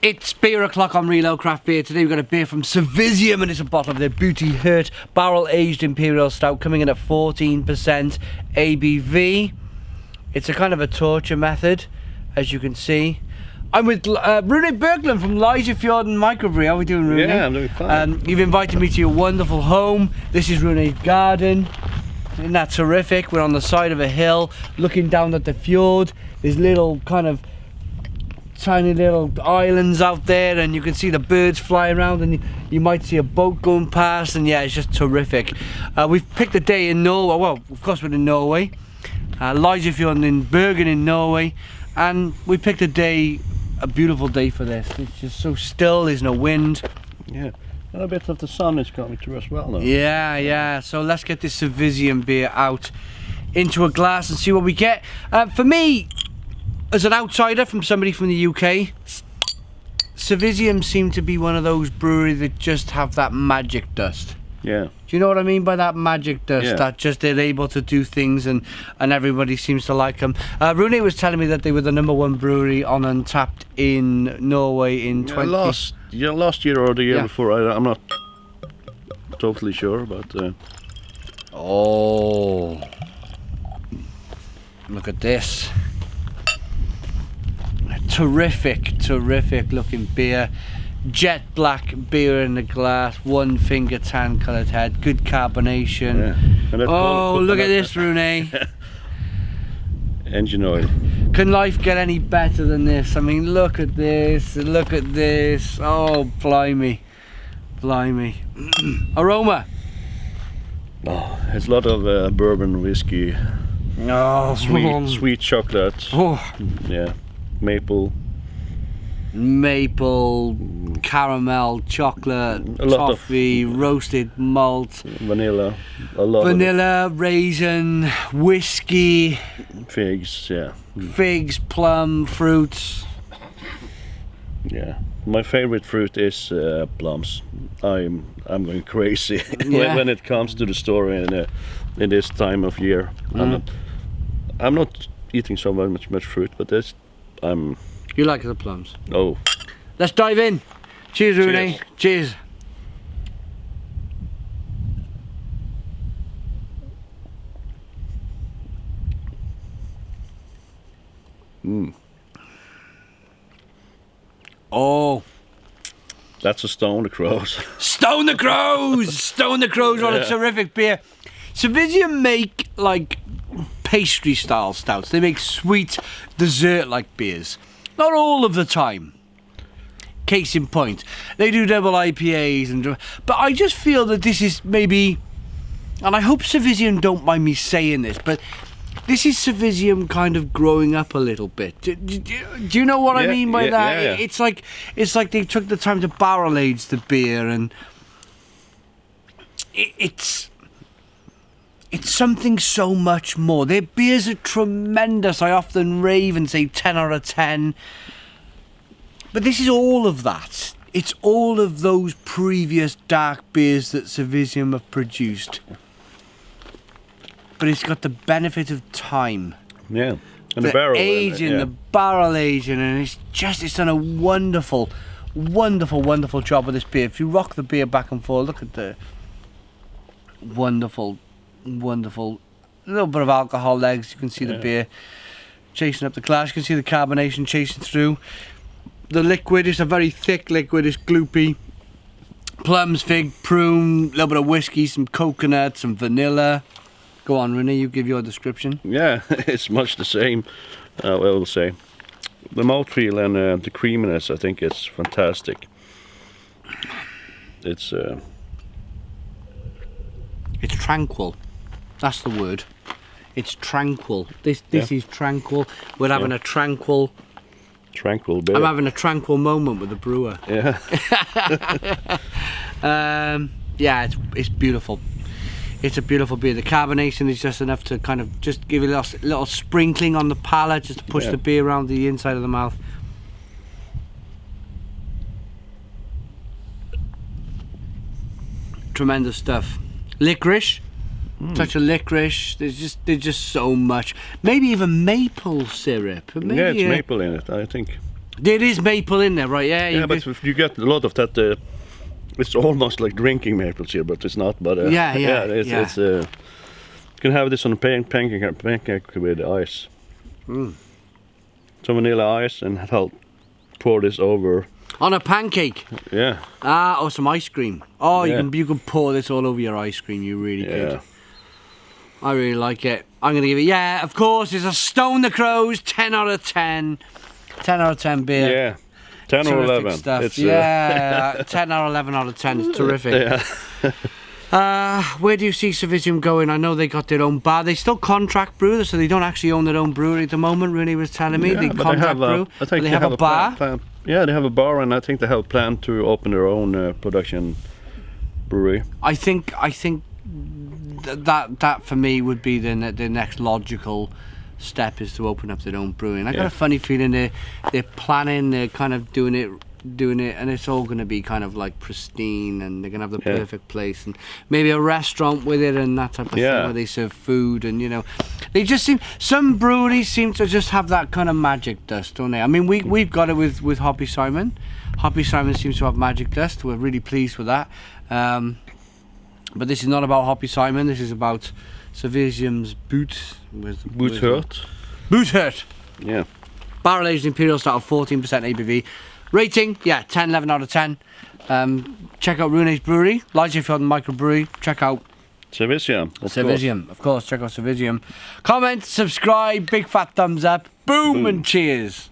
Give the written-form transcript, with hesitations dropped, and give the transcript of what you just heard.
It's beer o'clock on Reload Craft Beer. Today we've got a beer from Cervisiam, and it's a bottle of their Bhuti Hurt barrel aged Imperial Stout coming in at 14% ABV. It's a kind of a torture method, as you can see. I'm with Rune Berglund from Leisefjorden Microbrewery. How are we doing, Rune? Yeah, I'm doing fine. You've invited me to your wonderful home. This is Rune's garden. Isn't that terrific? We're on the side of a hill, looking down at the fjord. There's little kind of tiny little islands out there, and you can see the birds flying around, and you might see a boat going past, and yeah, it's just terrific. We've picked a day in Norway. Well, of course we're in Norway. Leisefjorden in Bergen in Norway, and we picked a beautiful day for this. It's just so still, there's no wind. Yeah, and a bit of the sun is coming through as well now. Yeah, so let's get this Cervisiam beer out into a glass and see what we get. For me, as an outsider, from somebody from the UK, Cervisiam seem to be one of those breweries that just have that magic dust. Yeah. Do you know what I mean by that magic dust? Yeah. That just they're able to do things and everybody seems to like them. Rune was telling me that they were the #1 brewery on Untapped in Norway in last year or the year before. I'm not totally sure, but oh, look at this. Terrific looking beer. Jet black beer in the glass, one finger tan coloured head, good carbonation. Yeah. Oh, look at this, Rune. Engine oil. Can life get any better than this? I mean, look at this. Oh, blimey. Aroma. Oh, it's a lot of bourbon whiskey. Oh, sweet chocolate. Oh. Yeah, maple, caramel, chocolate, toffee, roasted malt, vanilla, raisin, whiskey, figs, plum, fruits. Yeah, my favorite fruit is plums. I'm going crazy when it comes to the store in this time of year. I'm not eating so much fruit, but this You like the plums? Oh. Let's dive in. Cheers, Rune. Cheers. Oh. That's a Stone the Crows. Stone the Crows! Stone the Crows, what a terrific beer. Cervisiam make like pastry style stouts. They make sweet dessert like beers. Not all of the time. Case in point, they do double IPAs, but I just feel that this is maybe, and I hope Cervisiam don't mind me saying this, but this is Cervisiam kind of growing up a little bit. Do you know what I mean by that? Yeah. It's like they took the time to barrel age the beer, and it's something so much more. Their beers are tremendous. I often rave and say 10 out of 10. But this is all of that. It's all of those previous dark beers that Cervisiam have produced. But it's got the benefit of time. Yeah. And the barrel aging, the barrel aging, and it's done a wonderful job with this beer. If you rock the beer back and forth, look at the wonderful little bit of alcohol legs. You can see the beer chasing up the glass. You can see the carbonation chasing through. The liquid is a very thick liquid. It's gloopy. Plums, fig, prune, a little bit of whiskey, some coconut, some vanilla. Go on, Rune, you give your description. Yeah, it's much the same. I will say the mouthfeel and the creaminess, I think it's fantastic. It's tranquil. That's the word. It's tranquil. This is tranquil. We're having a tranquil beer. I'm having a tranquil moment with the brewer. Yeah. It's beautiful. It's a beautiful beer. The carbonation is just enough to kind of just give it a little sprinkling on the palate, just to push the beer around the inside of the mouth. Tremendous stuff. Licorice. Touch of licorice. There's just so much. Maybe even maple syrup. Maybe it's maple in it, I think. There is maple in there, right? Yeah. Yeah, but if you get a lot of that. It's almost like drinking maple syrup, but it's not. But it's you can have this on a pancake with ice. Some vanilla ice, and I'll pour this over. On a pancake. Yeah. Or some ice cream. Oh, you can pour this all over your ice cream. You really could. I really like it. I'm gonna give it. Yeah, of course. It's a Stone the Crows 10 out of 10. 10 out of 10 beer. Yeah. 10 or 11. Stuff. It's, 10 or 11 out of 10 is terrific. Where do you see Cervisiam going? I know they got their own bar. They still contract brew, so they don't actually own their own brewery at the moment. Rooney was telling me they contract brew. I think they have a bar. Yeah, they have a bar, and I think they have a plan to open their own production brewery. I think that for me would be the next logical step, is to open up their own brewing. I got a funny feeling they're planning, they're kind of doing it, and it's all going to be kind of like pristine, and they're going to have the perfect place, and maybe a restaurant with it, and that type of thing where they serve food, and they just some breweries seem to just have that kind of magic dust, don't they? I mean, we've got it with Hoppy Simon. Hoppy Simon seems to have magic dust. We're really pleased with that. But this is not about Hoppy Simon. This is about Cervisiam's Bhuti. Yeah. Barrel aged Imperial Stout of 14% ABV. Rating, 10, 11 out of 10. Check out Rune's Brewery. Leidschenfeld Microbrewery. Check out Cervisiam. Of course, check out Cervisiam. Comment, subscribe, big fat thumbs up. Boom. And cheers.